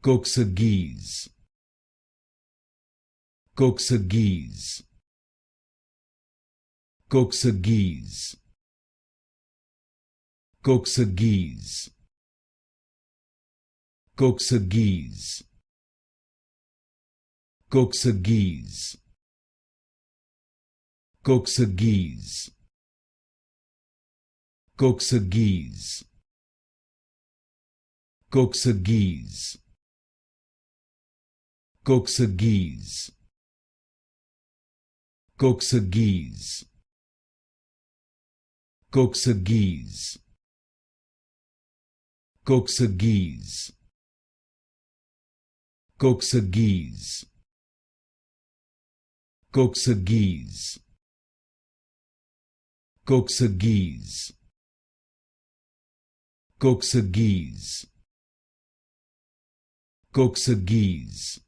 Kok-saghyz, Kok-saghyz, Kok-saghyz, Kok-saghyz, Kok-saghyz, Kok-saghyz, Kok-saghyz, Kok-saghyz, Kok-saghyz, Kok-saghyz, Kok-saghyz, Kok-saghyz, Kok-saghyz, Kok-saghyz, Kok-saghyz, Kok-saghyz, Kok-saghyz, Kok-saghyz,